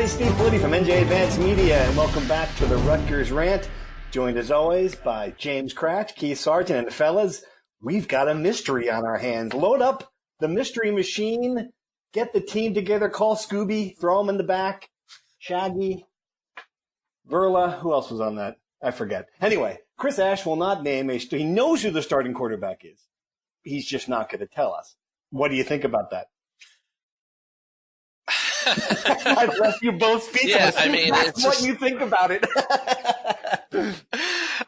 is Steve Politi from NJ Advanced Media, and welcome back to the Rutgers Rant, joined as always by James Cratch, Keith Sargent, and fellas, we've got a mystery on our hands. Load up the mystery machine, get the team together, call Scooby, throw him in the back, Shaggy, Verla, who else was on that? I forget. Anyway, Chris Ash will not name he knows who the starting quarterback is. He's just not going to tell us. What do you think about that? I've left you both speechless. Yeah, I mean, that's what you think about it.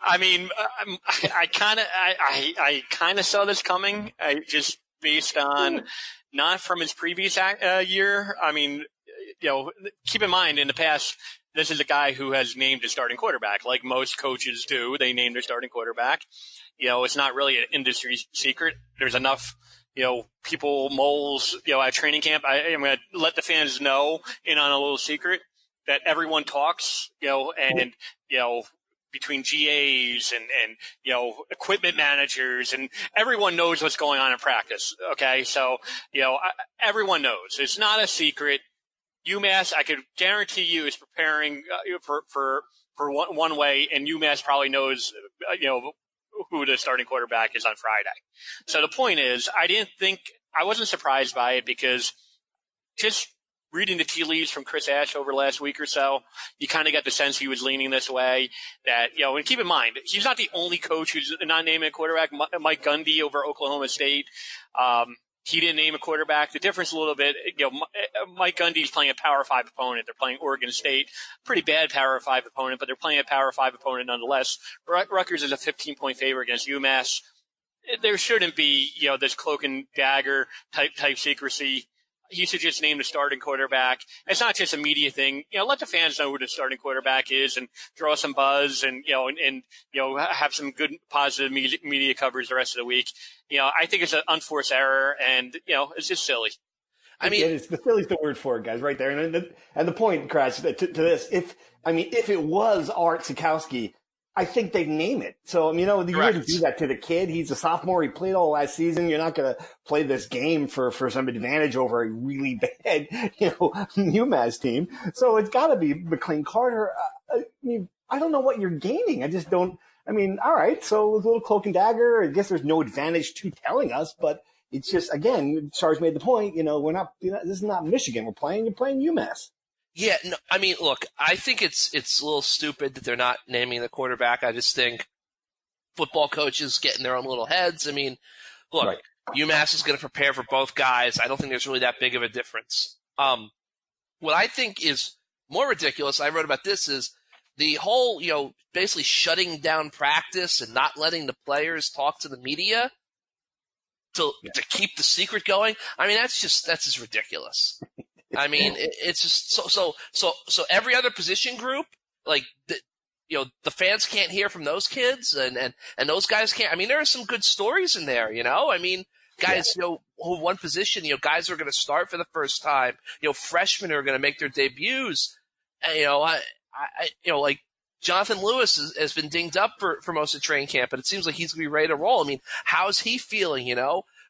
I mean, I kind of saw this coming. Just based on not from his previous year. I mean, keep in mind in the past, this is a guy who has named his starting quarterback, like most coaches do. They name their starting quarterback. It's not really an industry secret. There's enough. Moles, at training camp, I'm going to let the fans know in on a little secret that everyone talks, and, between GAs and equipment managers and everyone knows what's going on in practice. Okay. So, everyone knows it's not a secret. UMass, I could guarantee you is preparing for one way, and UMass probably knows, who the starting quarterback is on Friday. So the point is, I wasn't surprised by it because just reading the tea leaves from Chris Ash over the last week or so, you kind of got the sense he was leaning this way that, and keep in mind, he's not the only coach who's not naming a quarterback. Mike Gundy over Oklahoma State. He didn't name a quarterback. The difference a little bit, Mike Gundy's playing a Power 5 opponent. They're playing Oregon State, pretty bad Power 5 opponent, but they're playing a Power 5 opponent nonetheless. Rutgers is a 15-point favorite against UMass. There shouldn't be, this cloak and dagger type secrecy. He should just name the starting quarterback. It's not just a media thing. Let the fans know who the starting quarterback is and draw some buzz and have some good positive media coverage the rest of the week. I think it's an unforced error and, it's just silly. I mean, the silly's the word for it, guys, right there. And the point, Crash, to this, if it was art-sitkowski, I think they'd name it. So, you wouldn't do that to the kid. He's a sophomore. He played all last season. You're not going to play this game for some advantage over a really bad, UMass team. So it's got to be McLane Carter. I don't know what you're gaining. I just don't. All right. So a little cloak and dagger. I guess there's no advantage to telling us, but it's just, again, Sarge made the point, we're not, this is not Michigan. You're playing UMass. Yeah, no, look, I think it's a little stupid that they're not naming the quarterback. I just think football coaches get in their own little heads. Look, right. UMass is going to prepare for both guys. I don't think there's really that big of a difference. What I think is more ridiculous, I wrote about this, is the whole, basically shutting down practice and not letting the players talk to the media to keep the secret going. That's just ridiculous. It's just so every other position group, like the fans can't hear from those kids and those guys can't. There are some good stories in there, guys, who one position, guys are going to start for the first time, freshmen are going to make their debuts. And, like Jonathan Lewis has been dinged up for most of training camp, but it seems like he's going to be ready to roll. How's he feeling,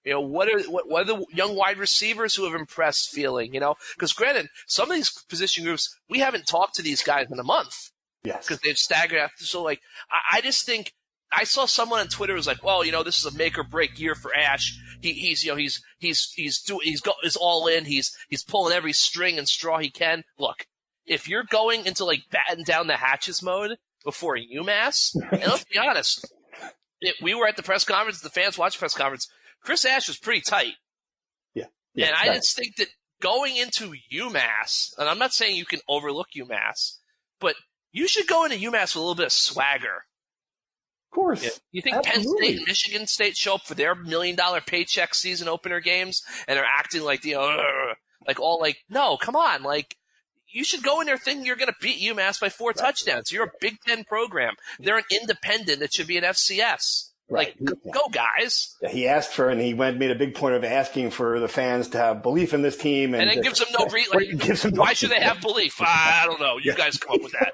what are the young wide receivers who have impressed feeling, Because granted, some of these position groups, we haven't talked to these guys in a month. Yes. Because they've staggered after. So, I just think I saw someone on Twitter who was like, well, this is a make or break year for Ash. He's all in. He's pulling every string and straw he can. Look, if you're going into batten down the hatches mode before UMass, and let's be honest, we were at the press conference, the fans watched the press conference. Chris Ash was pretty tight. Yeah. And I just think that going into UMass, and I'm not saying you can overlook UMass, but you should go into UMass with a little bit of swagger. Of course. Yeah. You think Penn State and Michigan State show up for their $1 million paycheck season opener games and they're acting like no, come on. You should go in there thinking you're going to beat UMass by 4 touchdowns. You're a Big Ten program. They're an independent. It should be an FCS. Right. Go guys. He asked for, and he made a big point of asking for the fans to have belief in this team. And then gives them no reason. Why should they have belief? I don't know. You guys come up with that.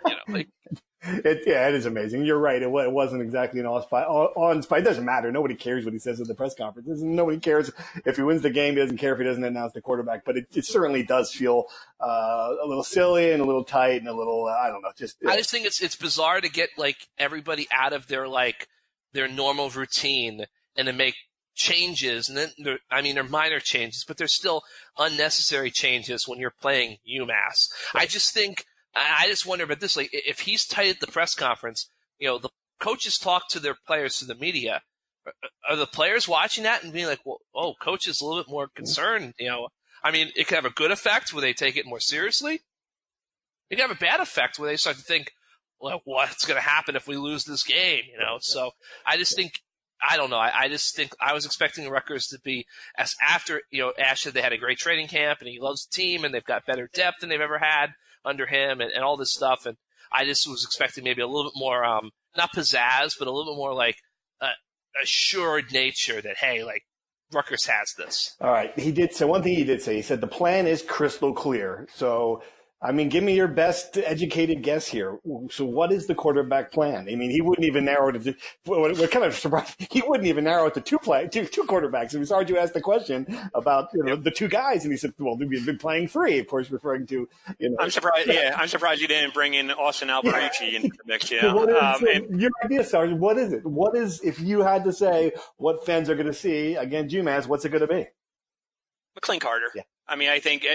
It is amazing. You're right. It wasn't exactly an on-spot. It doesn't matter. Nobody cares what he says at the press conferences. Nobody cares if he wins the game. He doesn't care if he doesn't announce the quarterback. But it certainly does feel a little silly and a little tight and a little, I don't know. I just think it's bizarre to get like everybody out of their normal routine and to make changes. And then they're minor changes, but they're still unnecessary changes when you're playing UMass. Right. I just wonder about this. Like, if he's tight at the press conference, the coaches talk to their players through the media. Are the players watching that and being like, well, oh, coach is a little bit more concerned? It could have a good effect where they take it more seriously. It could have a bad effect where they start to think, well, what's going to happen if we lose this game? So I just think, I don't know. I just think I was expecting Rutgers to be after, Ash said they had a great training camp and he loves the team and they've got better depth than they've ever had under him and all this stuff. And I just was expecting maybe a little bit more, not pizzazz, but a little bit more like assured nature that, hey, like Rutgers has this. All right. He did say one thing he said the plan is crystal clear. So, give me your best educated guess here. So what is the quarterback plan? He wouldn't even narrow it to – we're kind of surprised. He wouldn't even narrow it to two quarterbacks. It was hard to ask the question about the two guys, and he said, well, we've been playing three, of course, referring to – I'm surprised you didn't bring in Austin Alberici into the mix. Your idea, Sarge, what is it? What is – if you had to say what fans are going to see against UMass, what's it going to be? McLane Carter. Yeah. I think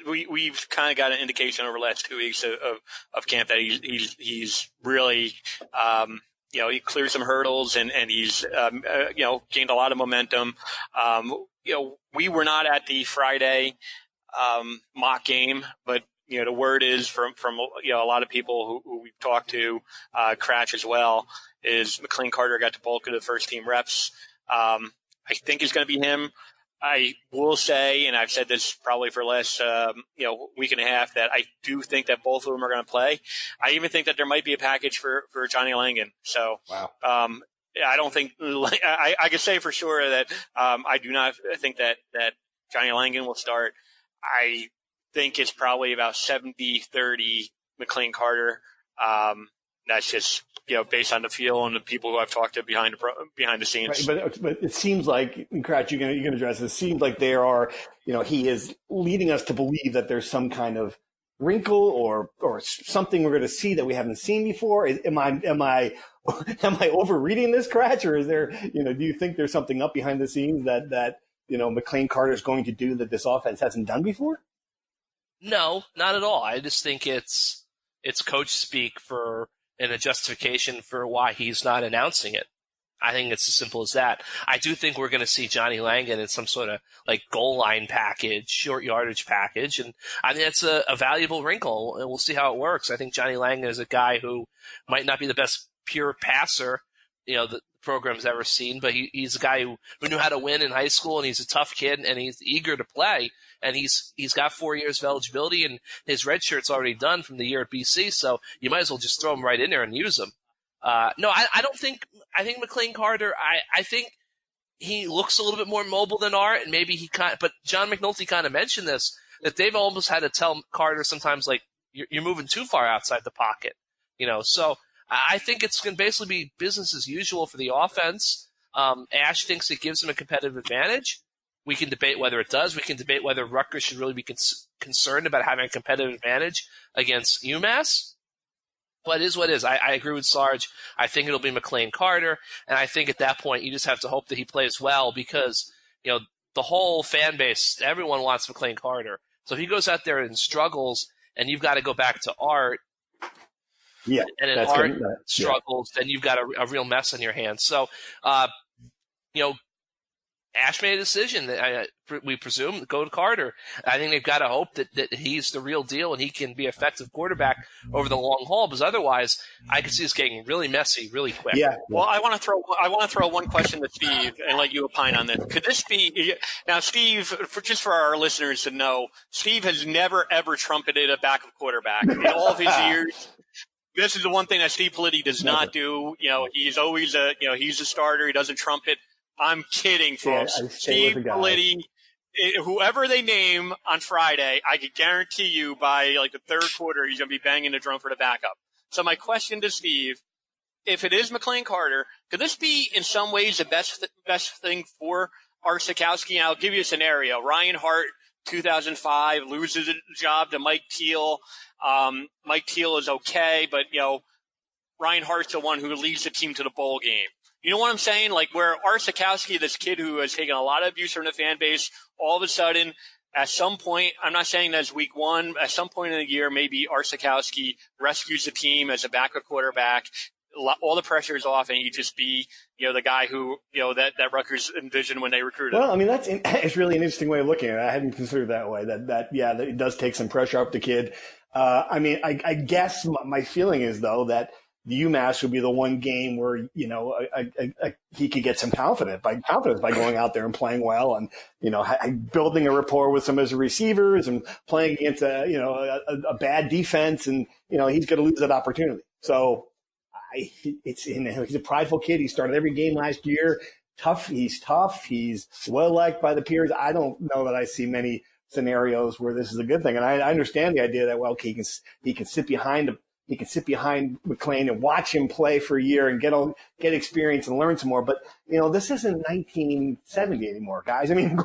we've kind of got an indication over the last 2 weeks of camp that he's really he cleared some hurdles and he's gained a lot of momentum. We were not at the Friday mock game, but the word is from a lot of people who we've talked to, Cratch as well, is McLane Carter got the bulk of the first team reps. I think it's going to be him. I will say, and I've said this probably for the last, week and a half, that I do think that both of them are going to play. I even think that there might be a package for Johnny Langan. So, wow. I don't think I can say for sure that I do not think that Johnny Langan will start. I think it's probably about 70-30 McLane Carter. That's just based on the feel and the people who I've talked to behind the scenes. Right, but it seems like, Cratch, you're going to address it. It seems like there are, he is leading us to believe that there's some kind of wrinkle or something we're going to see that we haven't seen before. Am I overreading this, Cratch, or is there, do you think there's something up behind the scenes that McLane Carter is going to do that this offense hasn't done before? No, not at all. I just think it's coach speak and a justification for why he's not announcing it. I think it's as simple as that. I do think we're going to see Johnny Langan in some sort of like goal line package, short yardage package, and I think that's a valuable wrinkle, and we'll see how it works. I think Johnny Langan is a guy who might not be the best pure passer, the program's ever seen, but he's a guy who knew how to win in high school, and he's a tough kid, and he's eager to play, and he's got 4 years of eligibility, and his red shirt's already done from the year at BC, so you might as well just throw him right in there and use him. No, I don't think – I think McLane Carter, I think he looks a little bit more mobile than Art, and maybe but John McNulty kind of mentioned this, that they've almost had to tell Carter sometimes, like, you're moving too far outside the pocket, so – I think it's going to basically be business as usual for the offense. Ash thinks it gives him a competitive advantage. We can debate whether it does. We can debate whether Rutgers should really be concerned about having a competitive advantage against UMass. But it is what it is. I agree with Sarge. I think it'll be McLane Carter, and I think at that point you just have to hope that he plays well because the whole fan base, everyone wants McLane Carter. So if he goes out there and struggles, and you've got to go back to Art. Yeah, and an Art struggles, then you've got a real mess on your hands. So, Ash made a decision that we presume to go to Carter. I think they've got to hope that he's the real deal and he can be an effective quarterback over the long haul. Because otherwise, I could see this getting really messy, really quick. Yeah. Well, I want to throw one question to Steve and let you opine on this. Could this be now, Steve? For our listeners to know, Steve has never ever trumpeted a backup quarterback in all of his years. This is the one thing that Steve Politi does not do. He's always he's a starter. He doesn't trumpet. I'm kidding, folks. Yeah, Steve Politi, whoever they name on Friday, I can guarantee you by like the third quarter, he's going to be banging the drum for the backup. So my question to Steve, if it is McLane Carter, could this be in some ways the best thing for art-sitkowski? And I'll give you a scenario. Ryan Hart, 2005, loses a job to Mike Teal. Mike Teal is okay, but, Ryan Hart's the one who leads the team to the bowl game. You know what I'm saying? Like where art-sitkowski, this kid who has taken a lot of abuse from the fan base, all of a sudden, at some point, I'm not saying that's week one, at some point in the year, maybe art-sitkowski rescues the team as a backup quarterback. All the pressure is off, and you just be, the guy who, that Rutgers envisioned when they recruited. Well, I mean, it's really an interesting way of looking at it. I hadn't considered that way. That it does take some pressure off the kid. I guess my feeling is though that the UMass would be the one game where he could get some confidence by going out there and playing well, and building a rapport with some of his receivers and playing against a bad defense, and he's going to lose that opportunity. So. He's a prideful kid. He started every game last year. He's tough. He's well liked by the peers. I don't know that I see many scenarios where this is a good thing. And I understand the idea that he can sit behind McLane and watch him play for a year and get experience and learn some more. But this isn't 1970 anymore, guys. I mean,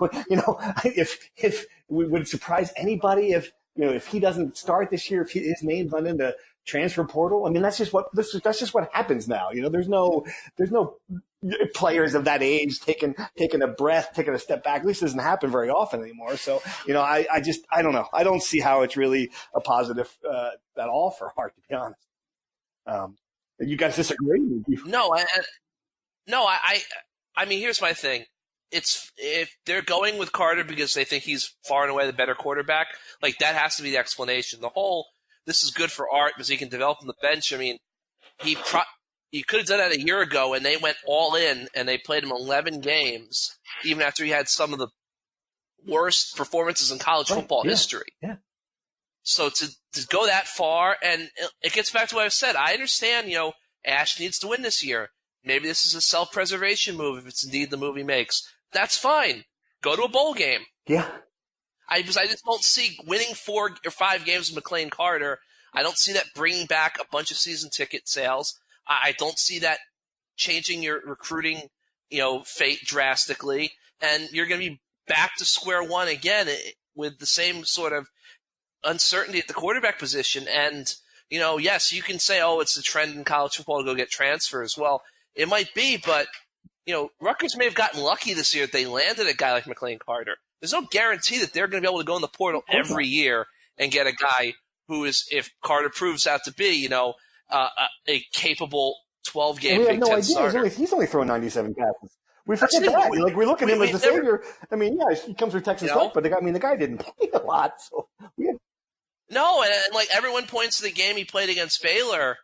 if would it surprise anybody if he doesn't start this year, if his name's not in the transfer portal? I mean, that's just what happens now. There's no players of that age taking a breath, taking a step back. At least it doesn't happen very often anymore. So, I don't know. I don't see how it's really a positive at all for Hart, to be honest. You guys disagree? No, I mean, here's my thing. If they're going with Carter because they think he's far and away the better quarterback, like that has to be the explanation. The whole this is good for Art because he can develop on the bench. I mean, he could have done that a year ago, and they went all in, and they played him 11 games, even after he had some of the worst performances in college football history. Yeah. So to go that far, and it gets back to what I've said. I understand, Ash needs to win this year. Maybe this is a self-preservation move if it's indeed the move he makes. That's fine. Go to a bowl game. Yeah. I just don't see winning 4 or 5 games with McLane Carter. I don't see that bringing back a bunch of season ticket sales. I don't see that changing your recruiting, fate drastically. And you're going to be back to square one again with the same sort of uncertainty at the quarterback position. And, yes, you can say, oh, it's the trend in college football to go get transfers. Well, it might be, but, Rutgers may have gotten lucky this year if they landed a guy like McLane Carter. There's no guarantee that they're going to be able to go in the portal every year and get a guy who is, if Carter proves out to be, a capable 12-game Big Ten starter. He's only thrown 97 passes. We forget that. We look at him as the savior. I mean, yeah, he comes from Texas Tech, but the guy didn't play a lot. So No, and everyone points to the game he played against Baylor.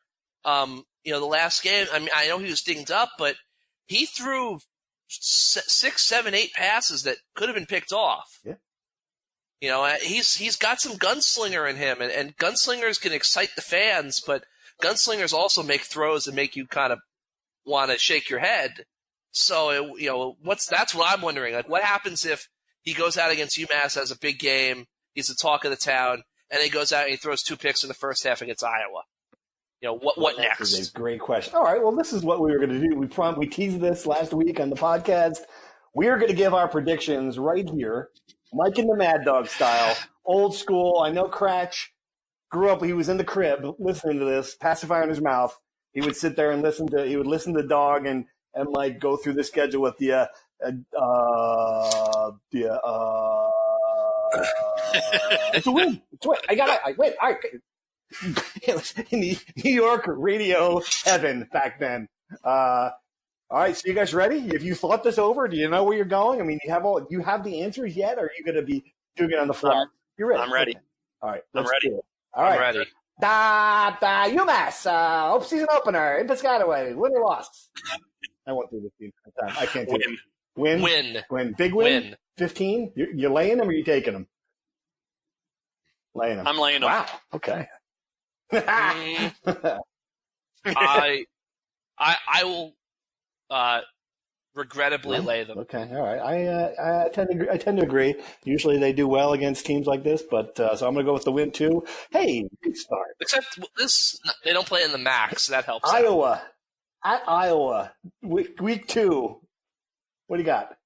The last game. I mean, I know he was dinged up, but he threw 6, 7, 8 passes that could have been picked off. Yeah. He's got some gunslinger in him, and gunslingers can excite the fans, but gunslingers also make throws that make you kind of want to shake your head. So, that's what I'm wondering. Like, what happens if he goes out against UMass, has a big game, he's the talk of the town, and he goes out and he throws 2 picks in the first half against Iowa? What next? That is a great question. All right, well, this is what we were going to do. We teased this last week on the podcast. We are going to give our predictions right here, Mike and the Mad Dog style, old school. I know Cratch grew up, he was in the crib listening to this, pacifier in his mouth. He would sit there and listen to the dog and like go through the schedule with it's a win. It's a win. I win. All right. It was in the New York radio heaven back then. All right, so you guys ready? Have you thought this over? Do you know where you're going? I mean, you have the answers yet, or are you going to be doing it on the fly? You're ready. I'm ready. Okay. All right, I'm ready. All right. I'm ready. UMass, Hope season opener in Piscataway. Win or loss? I won't do this the entire time. I can't do it. Win. Big win. 15. You're laying them, or you taking them? Laying them. I'm laying them. Wow. Okay. I will regrettably lay them. Okay, all right. I tend to agree. Usually they do well against teams like this, but so I'm going to go with the win too. Hey, good start. Except this, they don't play in the MAC, so that helps. Iowa at Iowa, week 2. What do you got?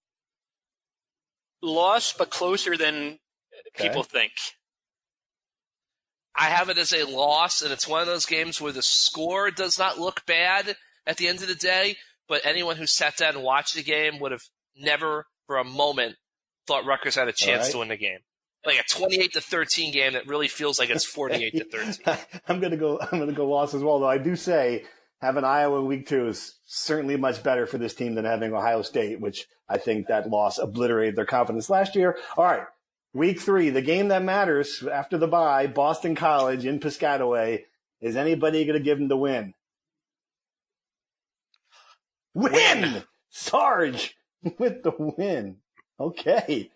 Loss, but closer than people think. I have it as a loss, and it's one of those games where the score does not look bad at the end of the day, but anyone who sat down and watched the game would have never for a moment thought Rutgers had a chance to win the game. Like a 28-13 game that really feels like it's 48-13. I'm gonna go loss as well, though I do say having Iowa week 2 is certainly much better for this team than having Ohio State, which I think that loss obliterated their confidence last year. All right. Week 3, the game that matters after the bye, Boston College in Piscataway. Is anybody going to give them the win? Win! Sarge with the win. Okay.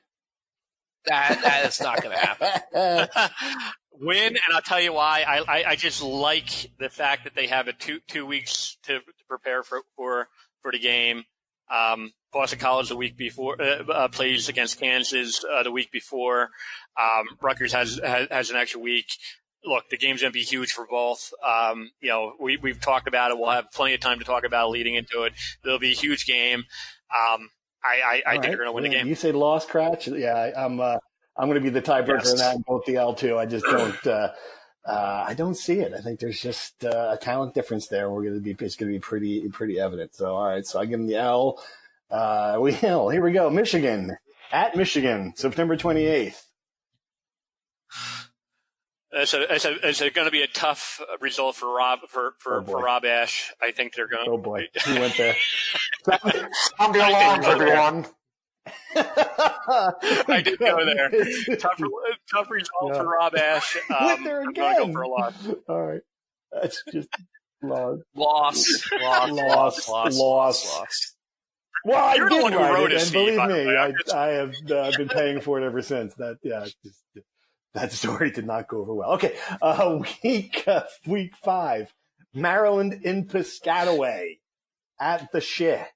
That is not going to happen. Win, and I'll tell you why. I just like the fact that they have a two weeks to prepare for the game. Boston College the week before plays against Kansas the week before. Rutgers has an extra week. Look, the game's going to be huge for both. We've talked about it. We'll have plenty of time to talk about it leading into it. It'll be a huge game. I think they're going to win the game. You say loss, Cratch? Yeah, I'm going to be the tiebreaker in that, and both the L2. I just don't. I don't see it. I think there's just a talent difference there. It's going to be pretty evident. So all right, so I give them the L. Here we go. Michigan at Michigan, September 28th. It's going to be a tough result for Rob Rob Ash. I think they're going. Oh boy, he went there. Sound the alarms, everyone. I did go there. Tough result for Rob Ash. Went there again. I'm going to go for a loss. All right, that's just loss. Well, I did write it, and believe me, I have been paying for it ever since. That story did not go over well. Okay, week 5, Maryland in Piscataway at the Shea.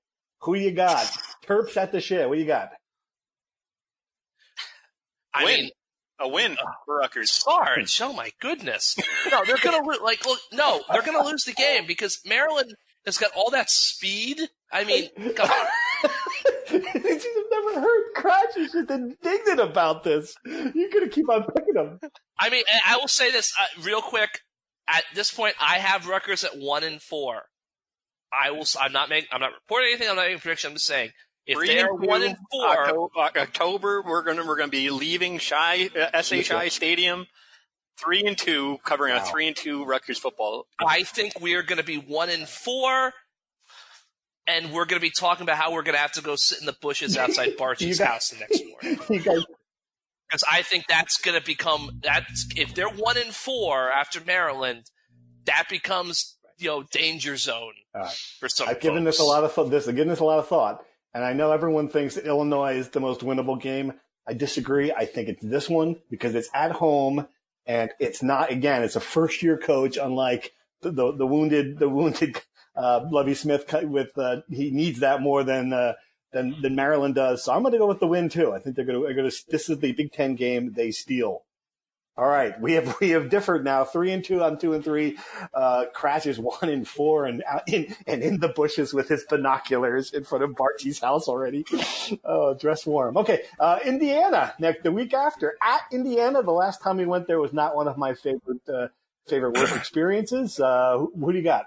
Who you got? Terps at the Shea. What you got? A win for Rutgers. Sarge, oh my goodness! No, they're gonna they're gonna lose the game because Maryland has got all that speed. I mean, come on. You've never heard Cratch is just indignant about this. You're going to keep on picking them. I mean, I will say this real quick. At this point, I have Rutgers at 1-4. I'm not reporting anything. I'm not making a prediction. I'm just saying if they're 1-4, October, we're gonna be leaving SHI Stadium. 3-2, covering a 3-2 Rutgers football. I think we are going to be 1-4. And we're going to be talking about how we're going to have to go sit in the bushes outside Barchi's house the next morning. Because I think that's going to become if they're 1-4 after Maryland, that becomes danger zone for some. I've given this a lot of thought, and I know everyone thinks that Illinois is the most winnable game. I disagree. I think it's this one because it's at home and it's not. Again, it's a first-year coach, unlike the wounded. Lovie Smith he needs that more than Maryland does. So I'm going to go with the win too. I think they're going to. This is the Big Ten game they steal. All right, we have differed now. 3-2. I'm 2-3. Cratch is 1-4 and in the bushes with his binoculars in front of Barchi's house already. Oh, dress warm. Okay, Indiana the week after at Indiana. The last time we went there was not one of my favorite work experiences. Who do you got?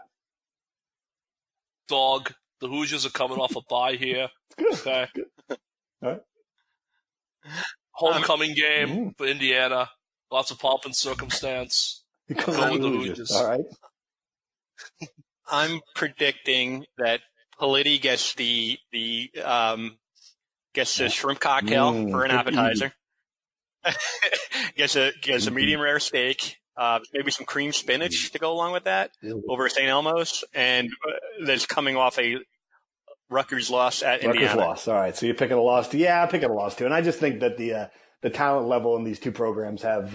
Dog. The Hoosiers are coming off a bye here. Okay. All right. Homecoming game for Indiana. Lots of pomp and circumstance. Go with the Hoosiers. All right. I'm predicting that Politi gets the shrimp cocktail for an appetizer. gets a medium rare steak. Maybe some cream spinach to go along with that over St. Elmo's, and that's coming off a Rutgers loss at Indiana. Rutgers loss. All right, so you're picking a loss too. Yeah, I'm picking a loss too, and I just think that the talent level in these two programs have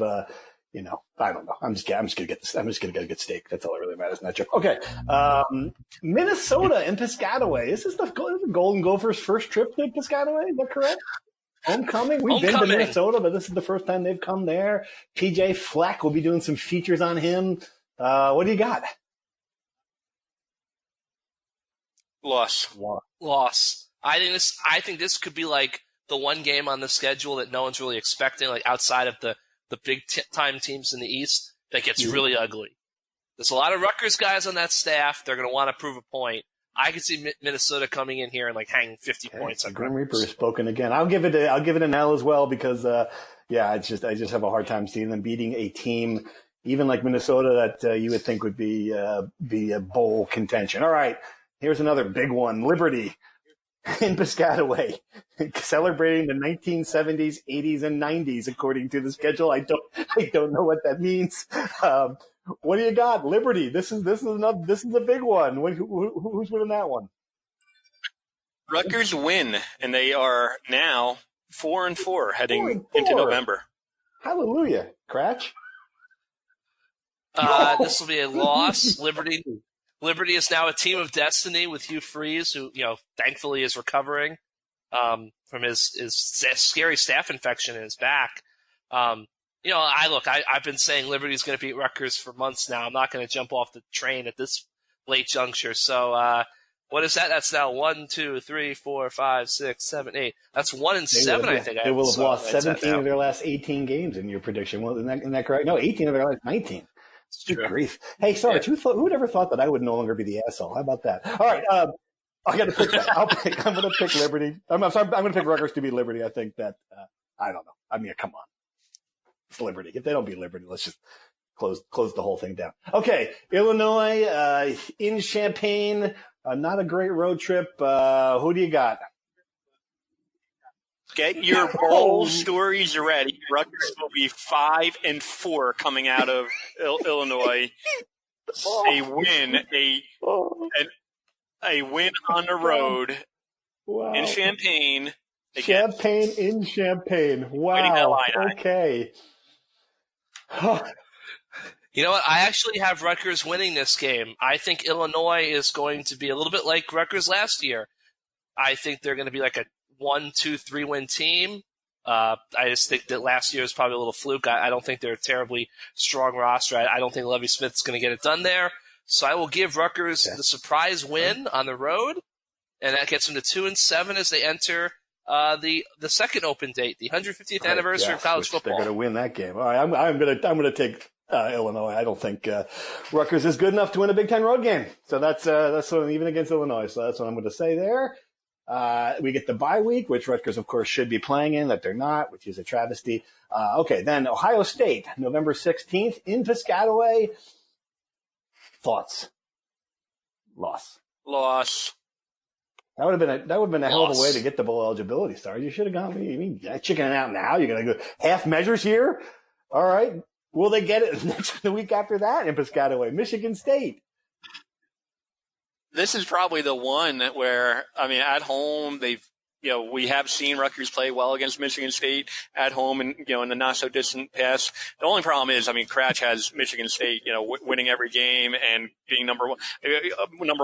I don't know. I'm just gonna get this. I'm just gonna get a good steak. That's all that really matters in that trip. Okay. Minnesota and Piscataway. Is this the Golden Gophers' first trip to Piscataway? Is that correct? Homecoming? We've been to Minnesota, but this is the first time they've come there. PJ Fleck will be doing some features on him. What do you got? Loss. I think this could be like the one game on the schedule that no one's really expecting, like outside of the big time teams in the East, that gets really ugly. There's a lot of Rutgers guys on that staff. They're going to want to prove a point. I could see Minnesota coming in here and like hanging 50 points. Grim Reaper has spoken again. I'll give it an L as well because I just have a hard time seeing them beating a team even like Minnesota that you would think would be a bowl contention. All right, here's another big one: Liberty in Piscataway, celebrating the 1970s, 80s, and 90s according to the schedule. I don't know what that means. What do you got? Liberty. This is a big one. Who's winning that one? Rutgers win, and they are now 4-4 heading into November. Hallelujah, Cratch. This will be a loss. Liberty is now a team of destiny with Hugh Freeze, who thankfully is recovering from his scary staph infection in his back. I've been saying Liberty's going to beat Rutgers for months now. I'm not going to jump off the train at this late juncture. So, what is that? That's now 1, 2, 3, 4, 5, 6, 7, 8. That's 1-7. I think they will have lost 17 of their last 18 games in your prediction. Well, isn't that correct? No, 18 of their last 19. Good grief. Hey, Sarge, who would ever thought that I would no longer be the asshole? How about that? All right. I got to pick. I'm going to pick Liberty. I'm going to pick Rutgers to beat Liberty. I think that, I don't know. I mean, come on. It's Liberty. If they don't beat Liberty, let's just close the whole thing down. Okay. Illinois, in Champaign, not a great road trip. Who do you got? Get your bowl stories ready. Rutgers will be 5-4 coming out of Illinois. A win on the road in Champaign. Champaign in Champaign. Wow. Okay. You know what? I actually have Rutgers winning this game. I think Illinois is going to be a little bit like Rutgers last year. I think they're going to be like a 1, 2, 3-win team. I just think that last year was probably a little fluke. I don't think they're a terribly strong roster. I don't think Lovie Smith's going to get it done there. So I will give Rutgers the surprise win on the road, and that gets them to 2-7 as they enter the second open date, the 150th anniversary of college football. They're going to win that game. All right, I'm going to take Illinois. I don't think Rutgers is good enough to win a Big Ten road game. So that's even against Illinois. So that's what I'm going to say there. We get the bye week, which Rutgers, of course, should be playing in, that they're not, which is a travesty. Okay, then Ohio State, November 16th in Piscataway. Thoughts? Loss. That would have been a hell of a way to get the bowl eligibility stars. You should have gone. You mean chickening out now? You're going to go half measures here? All right. Will they get it the week after that in Piscataway? Michigan State. This is probably the one where, at home, we have seen Rutgers play well against Michigan State at home and, in the not so distant past. The only problem is, Cratch has Michigan State, winning every game and being number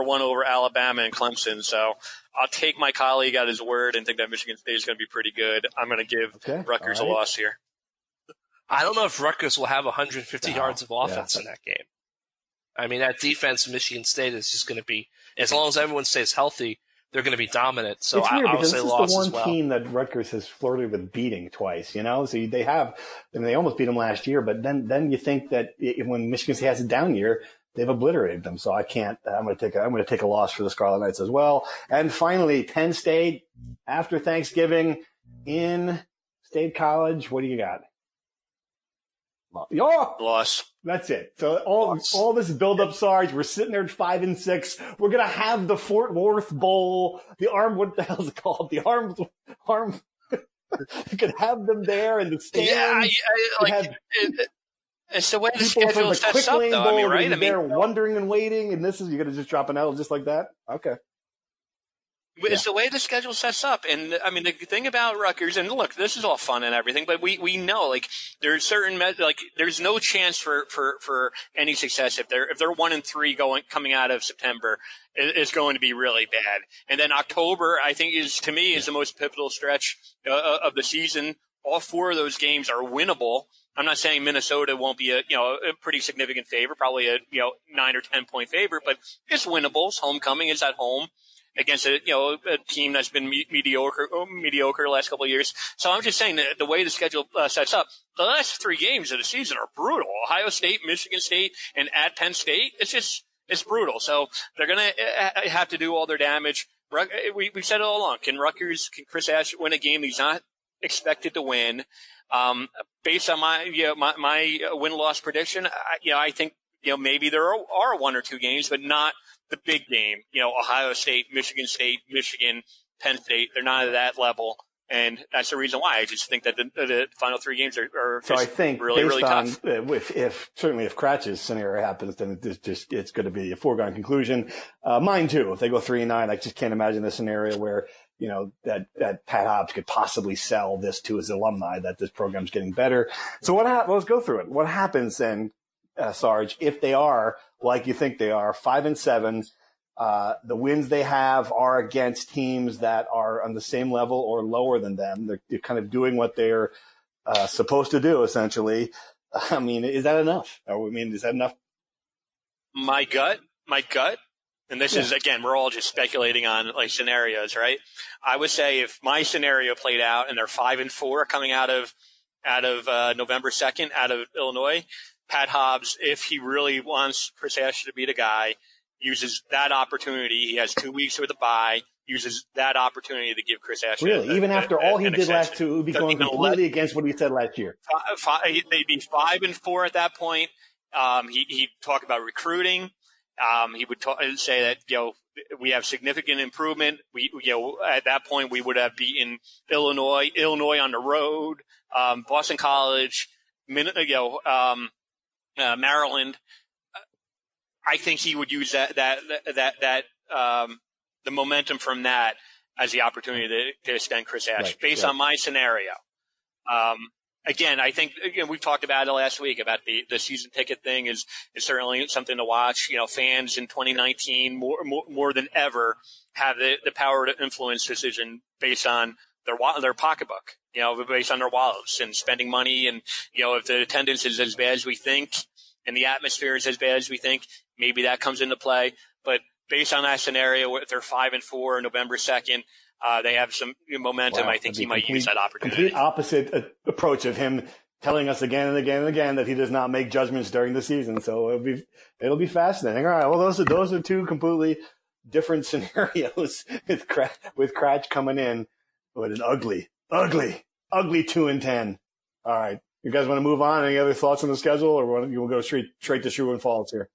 one over Alabama and Clemson. So I'll take my colleague at his word and think that Michigan State is going to be pretty good. I'm going to give Rutgers a loss here. I don't know if Rutgers will have 150 yards of offense in that game. That defense of Michigan State is just going to be, as long as everyone stays healthy, they're going to be dominant. So it's weird I would because say this loss is the one as well. team that Rutgers has flirted with beating twice, So they have, they almost beat them last year, but then you think that when Michigan State has a down year, they've obliterated them. So I can't, I'm going to take a loss for the Scarlet Knights as well. And finally, Penn State after Thanksgiving in State College. What do you got? Loss. That's it. So all this build-up, Sarge, we're sitting there at 5-6. We're gonna have the Fort Worth Bowl. What the hell's it called? The arm. You could have them there in the stands. It's the way the people from schedule the sets Quick up, Lane though. Bowl, Right? they're wondering and waiting, and you're gonna just drop an L just like that. Okay. It's the way the schedule sets up. And I mean, the thing about Rutgers, and look, this is all fun and everything, but we know, like, there's certain, there's no chance for any success if they're 1-3 coming out of September. It's going to be really bad. And then October, I think is the most pivotal stretch of the season. All 4 of those games are winnable. I'm not saying Minnesota won't be a pretty significant favor, probably a 9 or 10 point favor, but it's winnable. Homecoming is at home against a team that's been mediocre the last couple of years. So I'm just saying that the way the schedule sets up, the last 3 games of the season are brutal. Ohio State, Michigan State, and at Penn State, it's brutal. So they're going to have to do all their damage. We've said it all along. Can Chris Ash win a game he's not expected to win? Based on my win-loss prediction, I think maybe there are 1 or 2 games, but not the big game. Ohio State, Michigan, Penn State, they're not at that level. And that's the reason why I just think that the final 3 games are so I think really, really tough. If Cratch's scenario happens, then it's going to be a foregone conclusion. Mine too. If they go 3-9, I just can't imagine a scenario where that Pat Hobbs could possibly sell this to his alumni that this program's getting better. So let's go through it. What happens then, Sarge, if they are like you think they are, 5-7? The wins they have are against teams that are on the same level or lower than them. They're kind of doing what they're supposed to do, essentially. I mean, is that enough? Is that enough? My gut, and this is, again, we're all just speculating on like scenarios, right? I would say if my scenario played out and they're 5-4 coming out of November 2nd out of Illinois, Pat Hobbs, if he really wants Chris Ash to be the guy, uses that opportunity. He has 2 weeks with a bye. Uses that opportunity to give Chris Ash even after all he did last 2, it would be going completely against what he said last year. They'd be 5-4 at that point. He'd talk about recruiting. He would say that we have significant improvement. We at that point we would have beaten Illinois on the road, Boston College, Maryland. I think he would use that the momentum from that as the opportunity to extend Chris Ash based on my scenario. Again, I think we've talked about it last week about the season ticket thing is certainly something to watch. Fans in 2019 more than ever have the power to influence decision based on their pocketbook. Based on their wallets and spending money, and if the attendance is as bad as we think and the atmosphere is as bad as we think, maybe that comes into play. But based on that scenario, if they're 5-4 November 2nd, they have some momentum. Wow, I think he might use that opportunity. Complete opposite approach of him telling us again and again and again that he does not make judgments during the season. So it'll be fascinating. All right. Well, those are 2 completely different scenarios with Cratch coming in with an ugly 2-10. All right. You guys want to move on? Any other thoughts on the schedule, or you will go straight to True and False here?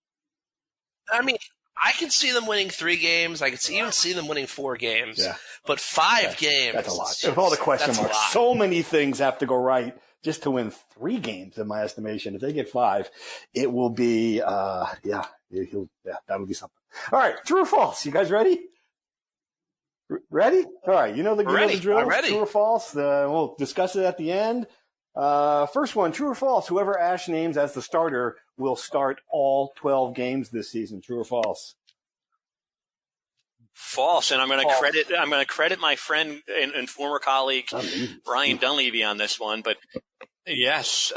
I mean, I can see them winning 3 games. I can even see them winning 4 games. Yeah. But 5 games. That's a lot. With all the question marks, so many things have to go right just to win 3 games, in my estimation. If they get 5, it will be, that would be something. All right. True or false? You guys ready? Ready? All right. You know the drill. I'm ready. True or false? We'll discuss it at the end. First one, true or false? Whoever Ash names as the starter will start all 12 games this season. True or false? False, and I'm going to credit my friend and former colleague Brian Dunleavy on this one. But yes,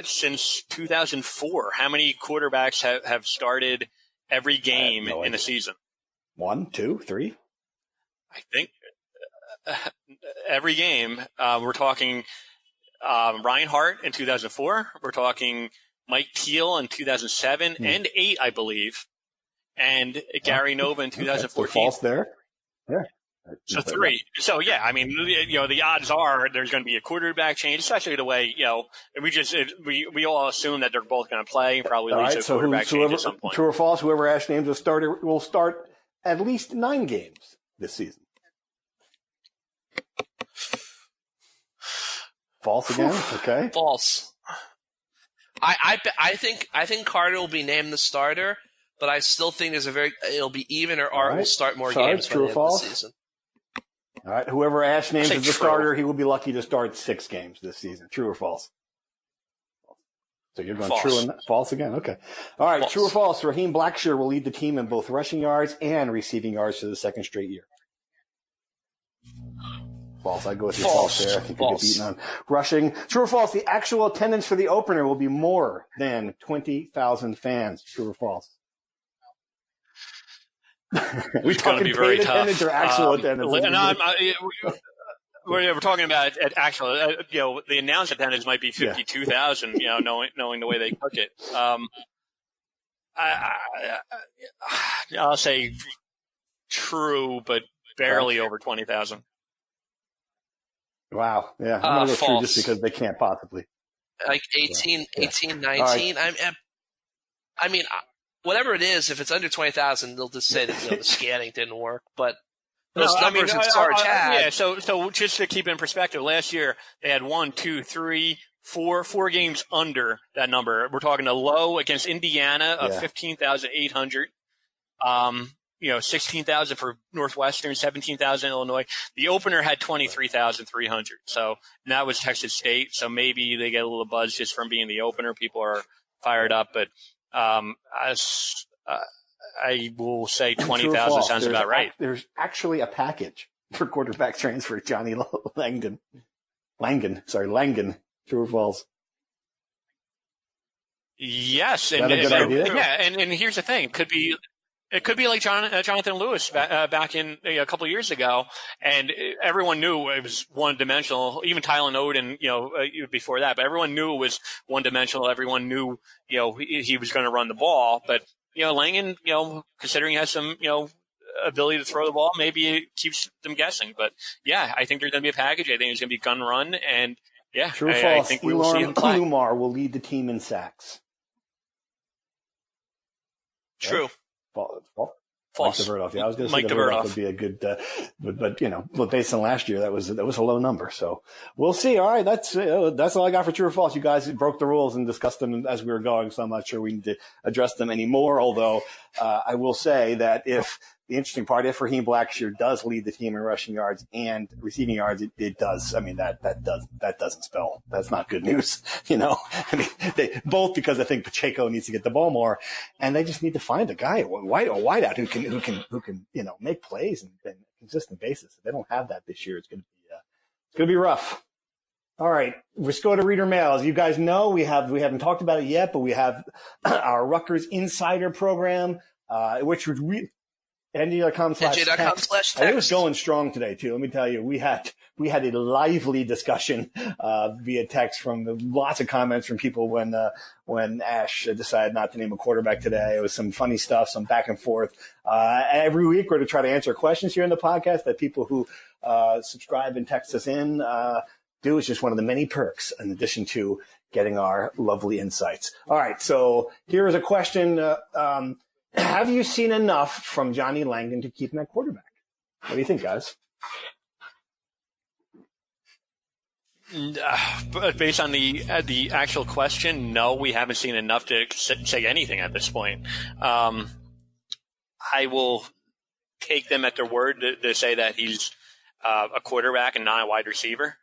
since 2004, how many quarterbacks have started every game in a season? 1, 2, 3. I think every game. We're talking Ryan Hart in 2004. We're talking Mike Teal in 2007 and 8, I believe, and Gary Nova in 2014. False there. Yeah. So 3. So yeah, I mean, the odds are there's going to be a quarterback change, especially the way we all assume that they're both going to play. Probably leads to a quarterback change at some point. True or false? Whoever Ash names a starter will start at least 9 games this season. False again? Okay. False. I think Carter will be named the starter, but I still think it'll be even, or Art will start more games by the end of the season. All right, whoever Ash names as the starter, he will be lucky to start 6 games this season. True or false? So you're going true and false again? Okay. All right, false. True or false? Raheem Blackshear will lead the team in both rushing yards and receiving yards for the second straight year. False. I go with your false there. I think you get beaten on rushing. True or false? The actual attendance for the opener will be more than 20,000 fans. True or false? We're going to be very tough. Attendance or actual attendance? We're talking about actual. The announced attendance might be 52,000. Knowing the way they cook it. I'll say true, but barely over 20,000. Wow. Yeah. I'm going to go true just because they can't possibly. Like 18, 19. Right. I mean, whatever it is, if it's under 20,000, they'll just say that the scanning didn't work. But those numbers that Sarge had. Yeah. So just to keep it in perspective, last year they had 4 games under that number. We're talking a low against Indiana of 15,800. 16,000 for Northwestern, 17,000 Illinois. The opener had 23,300. So that was Texas State. So maybe they get a little buzz just from being the opener. People are fired up, but I will say 20,000 sounds about right. There's actually a package for quarterback transfer. Johnny Langan. True or false? Yes. Is that a good idea? Yeah. And here's the thing. It could be like Jonathan Lewis back in a couple of years ago, and everyone knew it was one-dimensional. Even Tylen Oden, before that, but everyone knew it was one-dimensional. Everyone knew, he was going to run the ball. But Langan, considering he has some, ability to throw the ball, maybe it keeps them guessing. But yeah, I think there's going to be a package. I think it's going to be gun run, and yeah, true or false? I think we will see him play. Kumar will lead the team in sacks. True. Right? False. Mike Davidoff. Yeah, I was going to say Davidoff would be a good, but based on last year, that was a low number. So we'll see. All right, that's all I got for true or false. You guys broke the rules and discussed them as we were going, so I'm not sure we need to address them anymore. Although I will say that if Raheem Blackshear does lead the team in rushing yards and receiving yards, it does. I mean, that doesn't spell, that's not good news, I mean, they both, because I think Pacheco needs to get the ball more, and they just need to find a guy, a wideout who can, make plays on a consistent basis. If they don't have that this year, it's going to be rough. All right. Let's go to reader mail. As you guys know, we haven't talked about it yet, but we have our Rutgers Insider program, which would NJ.com /text. It was going strong today too. Let me tell you, we had a lively discussion via text from lots of comments from people when Ash decided not to name a quarterback today. It was some funny stuff, some back and forth. Every week we're to try to answer questions here in the podcast that people who subscribe and text us in do. It's just one of the many perks in addition to getting our lovely insights. All right, so here is a question. Have you seen enough from Johnny Langan to keep him at quarterback? What do you think, guys? Based on the actual question, no, we haven't seen enough to say anything at this point. I will take them at their word to say that he's a quarterback and not a wide receiver.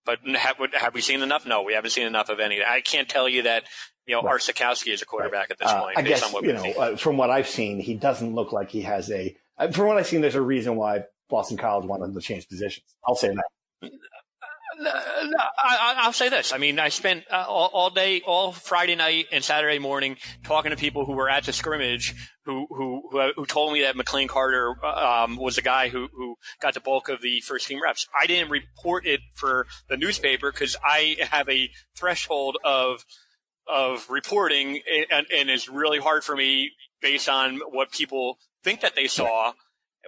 But have we seen enough? No, we haven't seen enough of any. I can't tell you that art-sitkowski is a quarterback at this point. I guess, from what I've seen, he doesn't look like he has from what I've seen, there's a reason why Boston College wanted him to change positions. I'll say that. I'll say this. I mean, I spent all day, all Friday night and Saturday morning talking to people who were at the scrimmage who told me that McLane Carter was the guy who got the bulk of the first team reps. I didn't report it for the newspaper because I have a threshold of reporting, and it's really hard for me based on what people think that they saw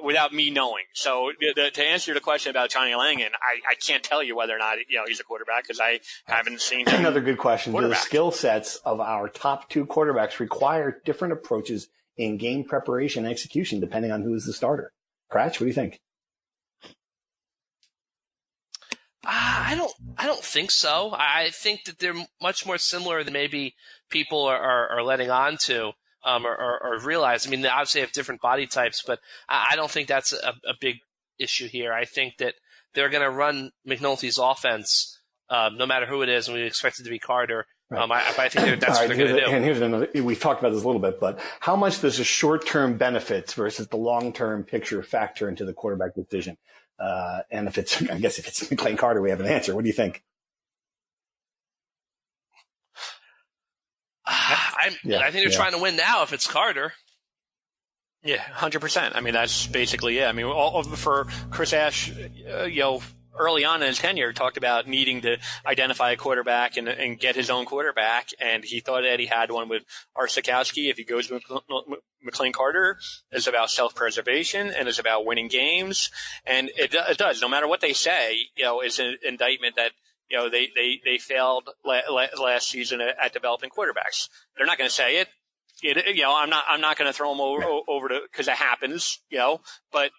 without me knowing. So to answer the question about Johnny Langan, I can't tell you whether or not he's a quarterback because I haven't seen him. Another good question. Do the skill sets of our top 2 quarterbacks require different approaches in game preparation and execution depending on who is the starter? Cratch, what do you think? I don't think so. I think that they're much more similar than maybe people are letting on to. or realize. I mean, they obviously have different body types, but I don't think that's a big issue here. I think that they're going to run McNulty's offense no matter who it is, and we expect it to be Carter. Right. I think that's what they're going to do. And here's another, we've talked about this a little bit, but how much does the short-term benefits versus the long-term picture factor into the quarterback decision? And if it's McLane Carter, we have an answer. What do you think? I think they're trying to win now if it's Carter. Yeah, 100%. I mean, that's basically it. I mean, for Chris Ash, early on in his tenure, talked about needing to identify a quarterback and get his own quarterback, and he thought that he had one with art-sitkowski. If he goes with McLane Carter, it's about self-preservation and it's about winning games, and it does. No matter what they say, it's an indictment that they failed last season at developing quarterbacks. They're not going to say it. I'm not going to throw them over to because it happens. But.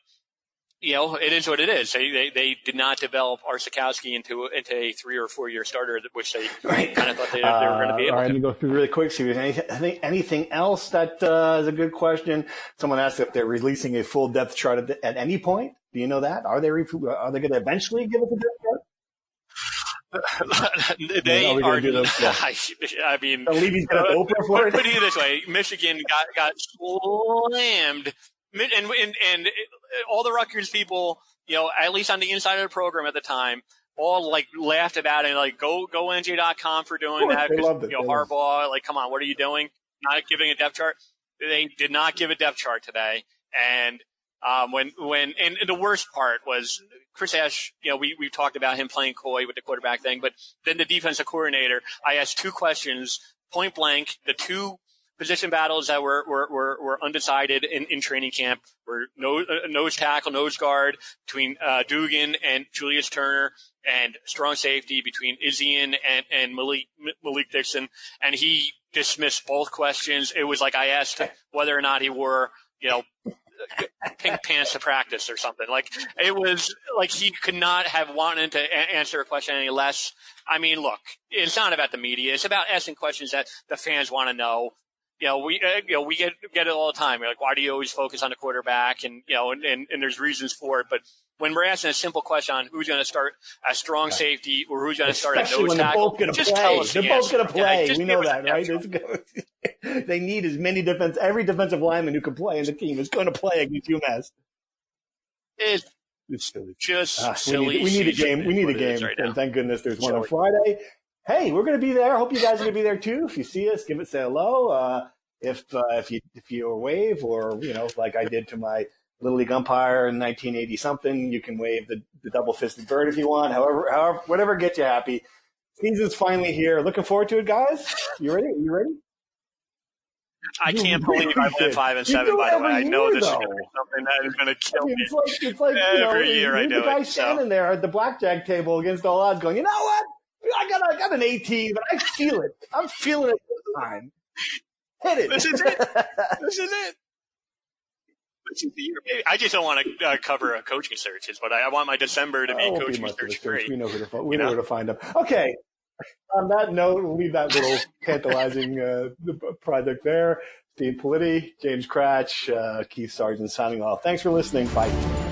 It is what it is. They did not develop art-sitkowski into a 3 or 4 year starter, which they kind of thought they were going to be able to. All right, let me go through really quick. See, anything else that is a good question? Someone asked if they're releasing a full depth chart at any point. Do you know that? Are they going to eventually give us a depth chart? They are. I mean, Levy's going to open for it. Put it this way: Michigan got slammed. And all the Rutgers people, at least on the inside of the program at the time, all laughed about it and go NJ.com for doing that. Harbaugh, come on, what are you doing? Not giving a depth chart. They did not give a depth chart today. And when the worst part was Chris Ash, we talked about him playing coy with the quarterback thing, but then the defensive coordinator, I asked 2 questions point blank, the 2 position battles that were undecided in training camp were nose tackle, nose guard between Dugan and Julius Turner, and strong safety between Izzian and Malik Dixon. And he dismissed both questions. It was like I asked whether or not he wore, pink pants to practice or something. It was like he could not have wanted to answer a question any less. I mean, look, it's not about the media. It's about asking questions that the fans want to know. We get it all the time. We're like, why do you always focus on the quarterback? And there's reasons for it. But when we're asking a simple question on who's going to start a strong safety or who's going to start a nose tackle, just tell us. They're both going to play. We know that, right? They need as many every defensive lineman who can play in the team is going to play against UMass. It's silly. Just silly. We need a game. We need a game. Right, and thank goodness there's one on Friday. Hey, we're going to be there. I hope you guys are going to be there too. If you see us, say hello. If you wave or, like I did to my Little League umpire in 1980 something, you can wave the double-fisted bird if you want. However, whatever gets you happy. Season's finally here. Looking forward to it, guys. You ready? Are you ready? I can't believe I went 5-7. By the way, I know this is going to be something that is going to kill me. It's like every year I do it. The guy standing there at the blackjack table against all odds, going, you know what? I got an 18, but I feel it. I'm feeling it this time. Hit it. This is it. This is the year. I just don't want to cover coaching searches, but I want my December to be coaching search free. We know where to find them. Okay. On that note, we'll leave that little tantalizing project there. Steve Politi, James Cratch, Keith Sargent signing off. Thanks for listening. Bye.